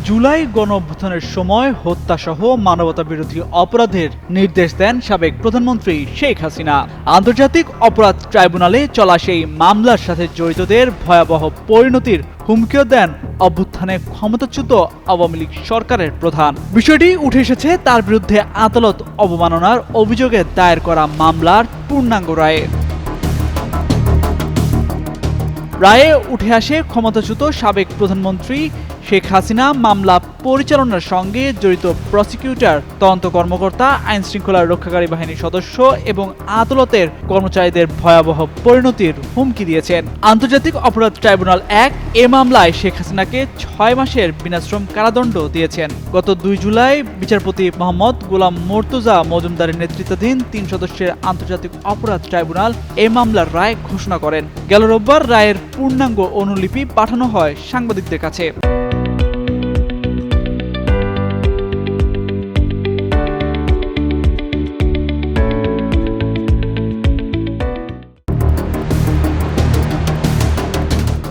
জুলাই গণঅভ্যুত্থানের সময় হত্যাসহ মানবতাবিরোধী অপরাধের নির্দেশ দেন সাবেক প্রধানমন্ত্রী শেখ হাসিনা। আন্তর্জাতিক অপরাধ ট্রাইব্যুনালে চলা সেই মামলার সাথে জড়িতদের ভয়াবহ পরিণতির হুমকিও দেন অভ্যুত্থানে ক্ষমতাচ্যুত আওয়ামী লীগ সরকারের প্রধান। বিষয়টি উঠে এসেছে তার বিরুদ্ধে আদালত অবমাননার অভিযোগে দায়ের করা মামলার পূর্ণাঙ্গ রায়ে। রায়ে উঠে আসে ক্ষমতাচ্যুত সাবেক প্রধানমন্ত্রী শেখ হাসিনা মামলা পরিচালনার সঙ্গে জড়িত প্রসিকিউটর, তদন্ত কর্মকর্তা, আইন শৃঙ্খলা রক্ষাকারী বাহিনীর সদস্য এবং আদালতের কর্মচারীদের ভয়াবহ পরিণতির হুমকি দিয়েছেন। আন্তর্জাতিক অপরাধ ট্রাইব্যুনাল ১ এ মামলায় শেখ হাসিনাকে ৬ মাসের বিনাশ্রম কারাদণ্ড দিয়েছেন। গত ২ জুলাই বিচারপতি মোহাম্মদ গোলাম মর্তুজা মজুমদারের নেতৃত্বাধীন ৩ সদস্যের আন্তর্জাতিক অপরাধ ট্রাইব্যুনাল এ মামলার রায় ঘোষণা করেন। গেল রোববার রায়ের পূর্ণাঙ্গ অনুলিপি পাঠানো হয় সাংবাদিকদের কাছে।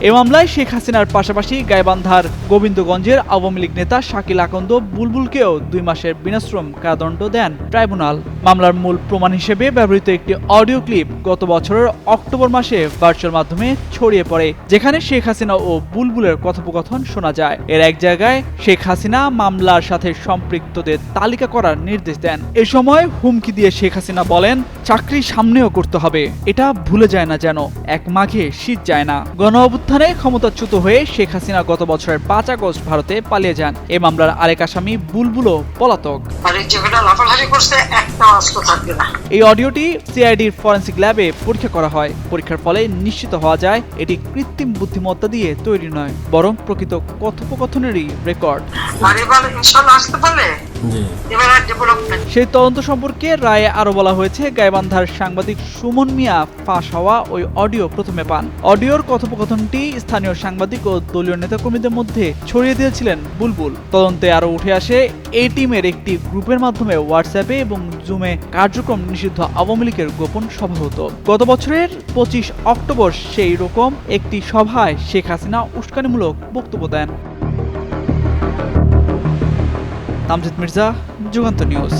এ মামলায় শেখ হাসিনার পাশাপাশি গাইবান্ধার গোবিন্দগঞ্জের আওয়ামী লীগ নেতা শাকিল আকন্দ বুলবুলকেও ২ মাসের বিনাশ্রম কারাদণ্ড দেন ট্রাইব্যুনাল। মামলার মূল প্রমাণ হিসেবে ব্যবহৃত একটি অডিও ক্লিপ গত বছরের অক্টোবর মাসে ভার্চুয়াল মাধ্যমে ছড়িয়ে পড়ে, যেখানে শেখ হাসিনা ও বুলবুলের কথোপকথন শোনা যায়। এর এক জায়গায় শেখ হাসিনা মামলার সাথে সম্পৃক্তদের তালিকা করার নির্দেশ দেন। এ সময় হুমকি দিয়ে শেখ হাসিনা বলেন, চাকরি সামনেও করতে হবে, এটা ভুলে যায় না যেন, এক মাঘে শীত যায় না। গণঅভ্যুত্থানে ক্ষমতাচ্যুত হয়ে শেখ হাসিনা গত বছরের ৫ আগস্ট ভারতে পালিয়ে যান। এ মামলার আরেক আসামি বুলবুলও পলাতক। এই অডিওটি সিআইডির ফরেনসিক ল্যাবে পরীক্ষা করা হয়। পরীক্ষার ফলে নিশ্চিত হওয়া যায় এটি কৃত্রিম বুদ্ধিমত্তা দিয়ে তৈরি নয়, বরং প্রকৃত কথোপকথনেরই রেকর্ড। সেই তদন্ত সম্পর্কে রায়ে আরো বলা হয়েছে, গাইবান্ধার সাংবাদিক সুমন মিয়া ফাঁস হওয়া ওই অডিও প্রথমে পান। অডিওর কথোপকথনটি স্থানীয় সাংবাদিক ও দলীয় নেতাকর্মীদের মধ্যে ছড়িয়ে দিয়েছিলেন বুলবুল। তদন্তে আরো উঠে আসে এই টিমের একটি গ্রুপের মাধ্যমে হোয়াটসঅ্যাপে এবং জুমে কার্যক্রম নিষিদ্ধ আওয়ামী লীগের গোপন সভা হতো। গত বছরের ২৫ অক্টোবর সেই রকম একটি সভায় শেখ হাসিনা উস্কানিমূলক বক্তব্য দেন। তামজিদ মির্জা, যুগান্তর নিউজ।